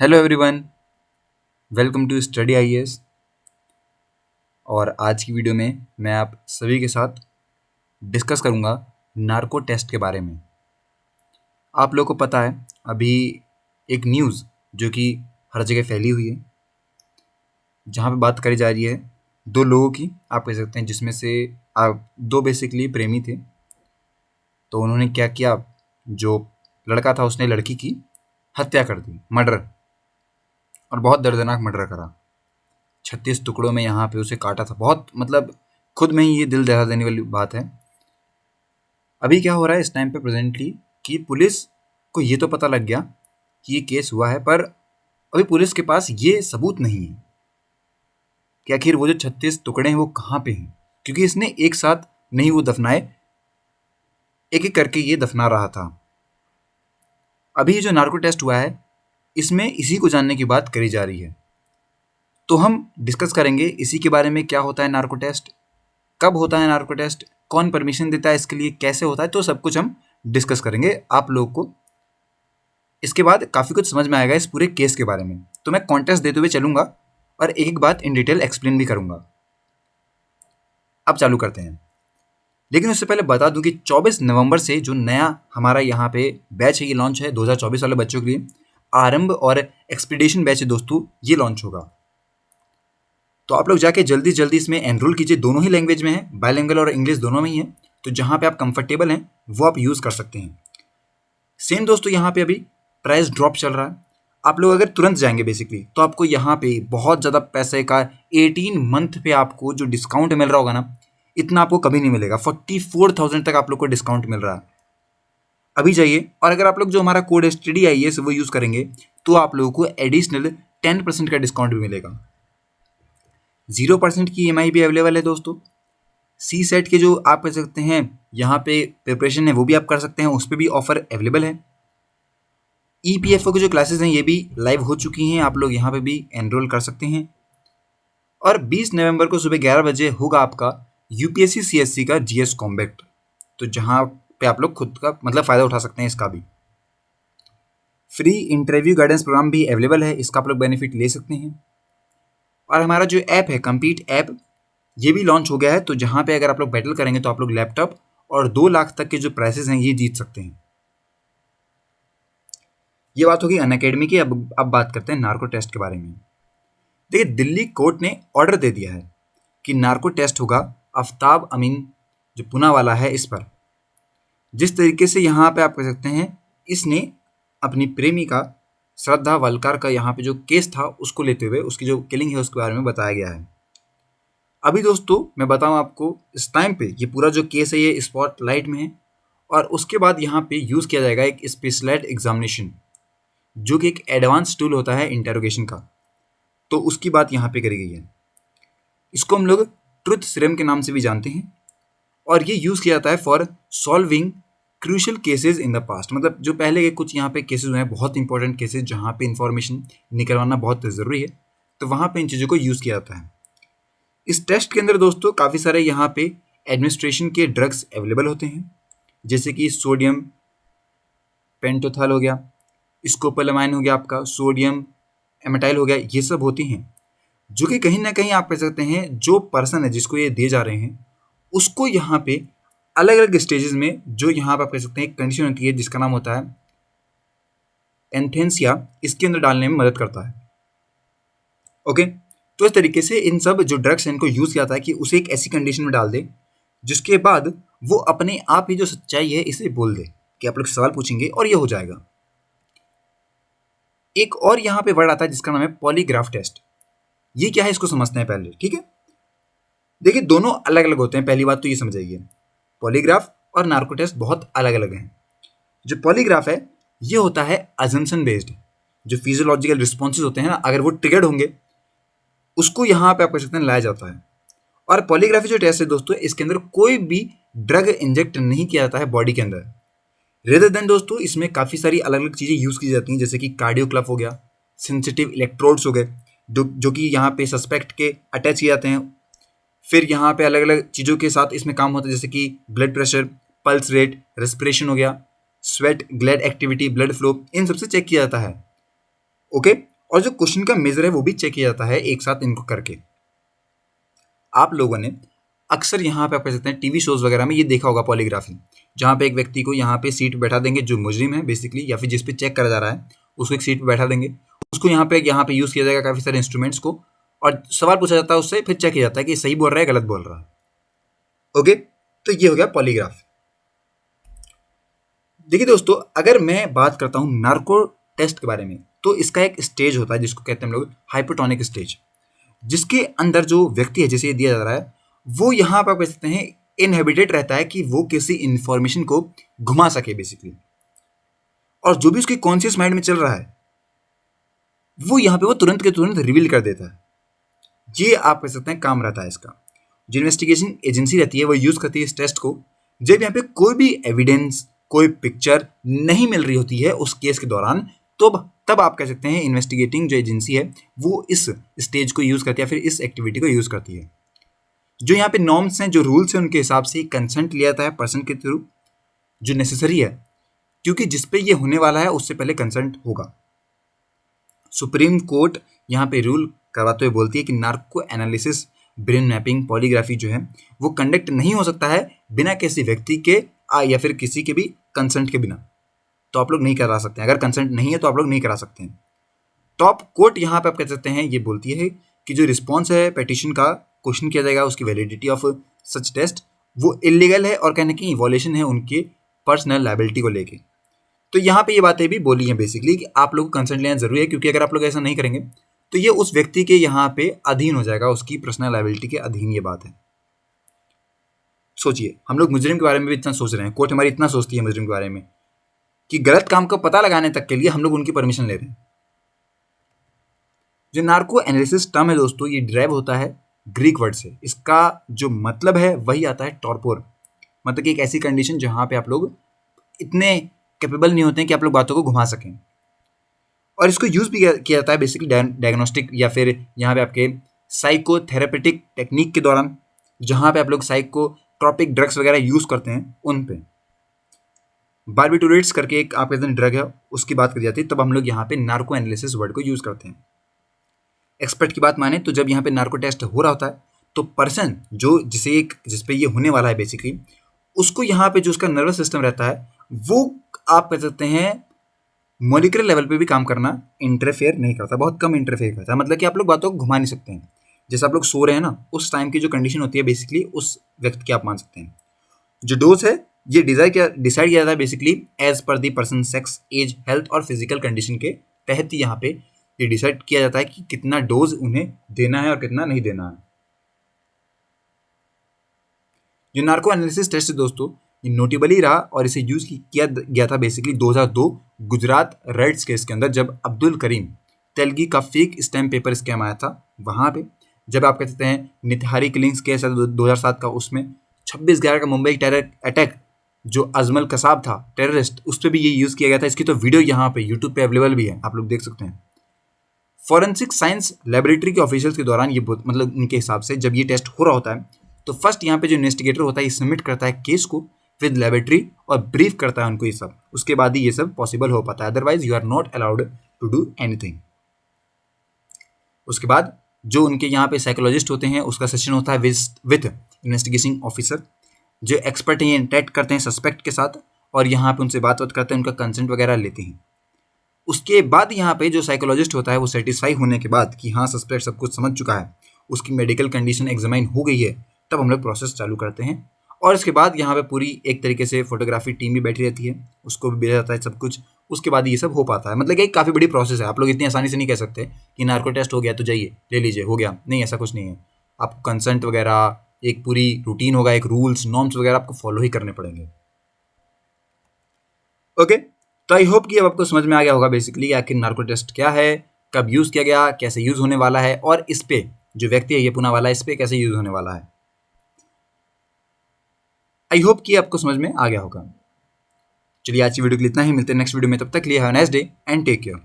Hello everyone, welcome to study IAS. और आज की वीडियो में मैं आप सभी के साथ डिस्कस करूंगा नार्को टेस्ट के बारे में। आप लोगों को पता है अभी एक न्यूज़ जो कि हर जगह फैली हुई है, जहां पे बात करी जा रही है दो लोगों की, आप कह सकते हैं, जिसमें से दो बेसिकली प्रेमी थे। तो उन्होंने क्या किया, जो लड़का था उसने लड़की की हत्या कर दी, मर्डर, और बहुत दर्दनाक मर्डर करा। 36 टुकड़ों में यहाँ पे उसे काटा था। बहुत मतलब खुद में ही ये दिल दहला देने वाली बात है। अभी क्या हो रहा है इस टाइम पे प्रेजेंटली कि पुलिस को ये तो पता लग गया कि ये केस हुआ है, पर अभी पुलिस के पास ये सबूत नहीं है कि आखिर वो जो 36 टुकड़े हैं वो कहाँ पे हैं, क्योंकि इसने एक साथ नहीं वो दफनाए, एक एक करके ये दफना रहा था। अभी ये जो नार्को टेस्ट हुआ है इसमें इसी को जानने की बात करी जा रही है। तो हम डिस्कस करेंगे इसी के बारे में, क्या होता है नार्को टेस्ट, कब होता है नार्को टेस्ट, कौन परमिशन देता है इसके लिए, कैसे होता है, तो सब कुछ हम डिस्कस करेंगे आप लोगों को। इसके बाद काफ़ी कुछ समझ में आएगा इस पूरे केस के बारे में। तो मैं कॉन्टेक्स्ट देते हुए चलूंगा और एक एक बात इन डिटेल एक्सप्लेन भी करूंगा। अब चालू करते हैं, लेकिन उससे पहले बता दूं कि 24 नवंबर से जो नया हमारा यहाँ पे बैच है ये लॉन्च है 2024 वाले बच्चों के लिए। आरंभ और एक्सपीडिशन बैच है दोस्तों, ये लॉन्च होगा। तो आप लोग जाके जल्दी जल्दी इसमें एनरोल कीजिए। दोनों ही लैंग्वेज में है, बायलिंगुअल और इंग्लिश दोनों में ही है। तो जहाँ पे आप कंफर्टेबल हैं वो आप यूज़ कर सकते हैं। सेम दोस्तों यहाँ पे अभी प्राइस ड्रॉप चल रहा है। आप लोग अगर तुरंत जाएंगे बेसिकली तो आपको यहाँ पे बहुत ज़्यादा पैसे का 18 मंथ पे आपको जो डिस्काउंट मिल रहा होगा ना, इतना आपको कभी नहीं मिलेगा। 44,000 तक आप लोग को डिस्काउंट मिल रहा है। अभी जाइए, और अगर आप लोग जो हमारा कोड स्टडी आईएएस वो यूज़ करेंगे तो आप लोगों को एडिशनल 10% का डिस्काउंट भी मिलेगा। 0% की EMI भी अवेलेबल है दोस्तों। सी सेट के जो आप कर सकते हैं यहाँ पे प्रिपरेशन है वो भी आप कर सकते हैं, उस पर भी ऑफर अवेलेबल है। EPFO की जो क्लासेस हैं ये भी लाइव हो चुकी हैं, आप लोग यहाँ पे भी एनरोल कर सकते हैं। और 20 नवंबर को सुबह 11 बजे होगा आपका UPSC CSC का GS कॉम्बैक्ट, तो जहाँ पे आप लोग खुद का मतलब फ़ायदा उठा सकते हैं इसका भी। फ्री इंटरव्यू गाइडेंस प्रोग्राम भी अवेलेबल है, इसका आप लोग बेनिफिट ले सकते हैं। और हमारा जो ऐप है कम्पीट ऐप, ये भी लॉन्च हो गया है। तो जहाँ पे अगर आप लोग बैटल करेंगे तो आप लोग लैपटॉप और 2 लाख तक के जो प्राइसेस हैं ये जीत सकते हैं। ये बात होगी अनअकैडमी की। अब बात करते हैं नार्को टेस्ट के बारे में। देखिए, दिल्ली कोर्ट ने ऑर्डर दे दिया है कि नार्को टेस्ट होगा आफ्ताब अमीन जो पूना वाला है इस पर। जिस तरीके से यहाँ पे आप कह सकते हैं इसने अपनी प्रेमिका श्रद्धा वलकर का यहाँ पे जो केस था उसको लेते हुए उसकी जो किलिंग है उसके बारे में बताया गया है। अभी दोस्तों मैं बताऊं आपको, इस टाइम पे ये पूरा जो केस है ये स्पॉटलाइट में है, और उसके बाद यहाँ पे यूज़ किया जाएगा एक स्पेशलाइज्ड एग्जामिनेशन, जो कि एक एडवांस टूल होता है इंटेरोगेशन का। तो उसकी बात यहाँ पे करी गई है। इसको हम लोग ट्रुथ सीरम के नाम से भी जानते हैं, और ये यूज़ किया जाता है for solving crucial cases in the past. मतलब जो पहले के कुछ यहाँ पे केसेस हुए हैं, बहुत इंपॉर्टेंट केसेस जहाँ पे इंफॉर्मेशन निकलवाना बहुत ज़रूरी है, तो वहाँ पे इन चीज़ों को यूज़ किया जाता है। इस टेस्ट के अंदर दोस्तों काफ़ी सारे यहाँ पे एडमिनिस्ट्रेशन के ड्रग्स अवेलेबल होते हैं, जैसे कि सोडियम पेंटोथल हो गया, स्कोपोलामाइन हो गया, आपका सोडियम एमेटाइल हो गया, ये सब होती हैं, जो कि कहीं ना कहीं आप कह सकते हैं जो पर्सन है जिसको ये दिए जा रहे हैं उसको यहाँ पे अलग अलग स्टेजेस में, जो यहाँ पे आप कह सकते हैं एक कंडीशन होती है जिसका नाम होता है एंथेंसिया, इसके अंदर डालने में मदद करता है। ओके, तो इस तरीके से इन सब जो ड्रग्स हैं इनको यूज़ किया जाता है कि उसे एक ऐसी कंडीशन में डाल दे जिसके बाद वो अपने आप ही जो सच्चाई है इसे बोल दे, कि आप लोग सवाल पूछेंगे और ये हो जाएगा। एक और यहाँ पे वर्ड आता है जिसका नाम है पॉलीग्राफ टेस्ट। ये क्या है इसको समझते हैं पहले, ठीक है। देखिए, दोनों अलग अलग होते हैं। पहली बात तो ये समझाइए, पॉलीग्राफ और नार्को टेस्ट बहुत अलग अलग हैं। जो पॉलीग्राफ है ये होता है अजम्पशन बेस्ड, जो फिजियोलॉजिकल रिस्पॉन्सेज होते हैं ना, अगर वो ट्रिगर्ड होंगे उसको यहाँ पे आप कह सकते हैं लाया जाता है। और पॉलीग्राफी जो टेस्ट है दोस्तों, इसके अंदर कोई भी ड्रग इंजेक्ट नहीं किया जाता है बॉडी के अंदर। रेदर देन दोस्तों इसमें काफ़ी सारी अलग अलग चीज़ें यूज़ की जाती हैं, जैसे कि कार्डियो क्लफ हो गया, सेंसिटिव इलेक्ट्रोड्स हो गए, जो कि यहाँ पे सस्पेक्ट के अटैच किए जाते हैं। फिर यहाँ पे अलग अलग चीज़ों के साथ इसमें काम होता है, जैसे कि blood pressure, pulse rate, respiration हो गया, sweat gland activity, blood flow, इन सबसे चेक किया जाता है। ओके, और जो क्वेश्चन का मेजर है वो भी चेक किया जाता है एक साथ इनको करके। आप लोगों ने अक्सर यहाँ पे आप कह सकते हैं टीवी शोज वगैरह में ये देखा होगा पॉलीग्राफी, जहाँ पे एक व्यक्ति को यहाँ पे सीट पे बैठा देंगे जो मुजरिम है बेसिकली, या फिर जिस पे चेक करा जा रहा है उसको एक सीट पे बैठा देंगे, उसको यहाँ पे यूज किया जाएगा काफी सारे इंस्ट्रूमेंट्स को, और सवाल पूछा जाता है उससे, फिर चेक किया जाता है कि सही बोल रहा है गलत बोल रहा है। ओके, तो ये हो गया पॉलीग्राफ। देखिए दोस्तों, अगर मैं बात करता हूँ नार्को टेस्ट के बारे में, तो इसका एक स्टेज होता है जिसको कहते हैं हम लोग हाइपोटोनिक स्टेज, जिसके अंदर जो व्यक्ति है जिसे ये दिया जा रहा है वो यहाँ पर कह सकते हैं इनहेबिटेड रहता है कि वो किसी इंफॉर्मेशन को घुमा सके बेसिकली, और जो भी उसके कॉन्शियस माइंड में चल रहा है वो यहाँ पे वो तुरंत के तुरंत रिवील कर देता है। ये आप कह सकते हैं काम रहता है इसका। जो इन्वेस्टिगेशन एजेंसी रहती है वो यूज करती है इस टेस्ट को जब यहाँ पे कोई भी एविडेंस, कोई पिक्चर नहीं मिल रही होती है उस केस के दौरान, तो तब आप कह सकते हैं इन्वेस्टिगेटिंग जो एजेंसी है वो इस स्टेज को यूज करती है, फिर इस एक्टिविटी को यूज करती है। जो यहाँ पे नॉर्म्स हैं, जो रूल्स हैं, उनके हिसाब से कंसेंट लिया जाता है पर्सन के थ्रू, जो नेसेसरी है, क्योंकि जिस पे ये होने वाला है उससे पहले कंसेंट होगा। सुप्रीम कोर्ट यहाँ पे रूल करवाते हुए बोलती है कि narco analysis, brain mapping, polygraphy जो है वो कंडक्ट नहीं हो सकता है बिना किसी व्यक्ति के या फिर किसी के भी कंसेंट के बिना। तो आप लोग नहीं करा सकते हैं, अगर कंसेंट नहीं है तो आप लोग नहीं करा सकते हैं। टॉप कोर्ट यहाँ पे आप कह सकते हैं ये बोलती है कि जो रिस्पॉन्स है पेटिशन का, क्वेश्चन किया जाएगा उसकी वैलिडिटी ऑफ सच टेस्ट, वो इलीगल है और कहने की वॉलेशन है उनके पर्सनल लायबिलिटी को लेके। तो यहाँ पे ये बातें भी बोली हैं बेसिकली कि आप लोग को कंसेंट लेना जरूरी है, क्योंकि अगर आप लोग ऐसा नहीं करेंगे तो ये उस व्यक्ति के यहाँ पे अधीन हो जाएगा, उसकी पर्सनल लायबिलिटी के अधीन ये बात है। सोचिए, हम लोग मुजरिम के बारे में भी इतना सोच रहे हैं, कोर्ट हमारी इतना सोचती है मुजरिम के बारे में कि गलत काम का पता लगाने तक के लिए हम लोग उनकी परमिशन ले रहे हैं। जो नार्को एनालिसिस टर्म है दोस्तों, ये ड्राइव होता है ग्रीक वर्ड से। इसका जो मतलब है वही आता है टॉर्पोर, मतलब कि एक ऐसी कंडीशन जहाँ पे आप लोग इतने कैपेबल नहीं होते हैं कि आप लोग बातों को घुमा सकें। और इसको यूज भी किया जाता है बेसिकली डायग्नोस्टिक या फिर यहाँ पे आपके साइकोथेरेपेटिक टेक्निक के दौरान, जहाँ पे आप लोग साइकोट्रॉपिक ड्रग्स वगैरह यूज करते हैं उन पे। बार्बिटूरेट्स करके एक आपके ड्रग है, उसकी बात करी जाती है, तब हम लोग यहाँ पे नार्को एनालिसिस वर्ड को यूज करते हैं। एक्सपर्ट की बात माने तो जब यहाँ पे नार्को टेस्ट हो रहा होता है तो पर्सन जो जिसपे ये होने वाला है बेसिकली, उसको यहाँ पे जो उसका नर्वस सिस्टम रहता है वो आप कह सकते हैं मॉलिक्यूलर लेवल पे भी काम करना इंटरफेयर नहीं करता, बहुत कम इंटरफेयर करता है। मतलब कि आप लोग बातों को घुमा नहीं सकते हैं। जैसे आप लोग सो रहे हैं ना, उस टाइम की जो कंडीशन होती है बेसिकली उस व्यक्ति की आप मान सकते हैं। जो डोज है ये डिसाइड किया जाता है बेसिकली एज पर the person sex, age, health और फिजिकल कंडीशन के तहत यहाँ पे ये डिसाइड किया जाता है कि कितना डोज उन्हें देना है और कितना नहीं देना है। जो नार्को एनालिसिस टेस्ट है दोस्तों, ये नोटेबली रहा और इसे यूज किया गया था बेसिकली 2002 गुजरात रेड्स केस के अंदर, जब अब्दुल करीम तेलगी का फेक स्टैम्प पेपर स्कैम आया था वहाँ पे। जब आप कह सकते हैं नितहारी किलिंग्स केस है 2007 का, उसमें 26/11 का मुंबई टेरर अटैक, जो अजमल कसाब था टेररिस्ट, उस पर भी ये यूज़ किया गया था। इसकी तो वीडियो यहाँ पे यूट्यूब पे अवेलेबल भी है, आप लोग देख सकते हैं। फॉरेंसिक साइंस लेबोरेटरी के ऑफिशियल्स के दौरान ये मतलब उनके हिसाब से जब ये टेस्ट हो रहा होता है तो फर्स्ट यहाँ पे जो इन्वेस्टिगेटर होता है ये सबमिट करता है केस को विद लेबोरेटरी और ब्रीफ करता है उनको ये सब, उसके बाद ही ये सब पॉसिबल हो पाता है, otherwise you are not allowed to do anything. उसके बाद जो उनके यहाँ पे साइकोलॉजिस्ट होते हैं उसका सेशन होता है विथ इन्वेस्टिगेशन ऑफिसर, जो एक्सपर्ट हैं ये इंटरेक्ट करते हैं सस्पेक्ट के साथ और यहाँ पे उनसे बात करते हैं, उनका कंसेंट वगैरह लेते हैं। उसके बाद यहाँ पे जो साइकोलॉजिस्ट होता है वो सेटिस्फाई होने के बाद कि हाँ सस्पेक्ट सब कुछ समझ चुका है, उसकी मेडिकल कंडीशन एग्जामाइन हो गई है, तब हम लोग प्रोसेस चालू करते हैं। और इसके बाद यहाँ पे पूरी एक तरीके से फोटोग्राफी टीम भी बैठी रहती है, उसको भी भेजा जाता है सब कुछ, उसके बाद ये सब हो पाता है। मतलब कि एक काफ़ी बड़ी प्रोसेस है, आप लोग इतनी आसानी से नहीं कह सकते कि नार्को टेस्ट हो गया तो जाइए ले लीजिए हो गया, नहीं ऐसा कुछ नहीं है। आपको कंसेंट वगैरह एक पूरी रूटीन होगा, एक रूल्स नॉर्म्स वगैरह आपको फॉलो ही करने पड़ेंगे। ओके, तो आई होप कि अब आपको समझ में आ गया होगा बेसिकली आखिर नार्को टेस्ट क्या है, कब यूज़ किया गया, कैसे यूज़ होने वाला है और इस पे जो व्यक्ति है ये पुणे वाला इस पे कैसे यूज़ होने वाला है। आई होप कि आपको समझ में आ गया होगा। चलिए आज की वीडियो के लिए इतना ही, मिलते हैं नेक्स्ट वीडियो में, तब तक के लिए have a nice day and take care.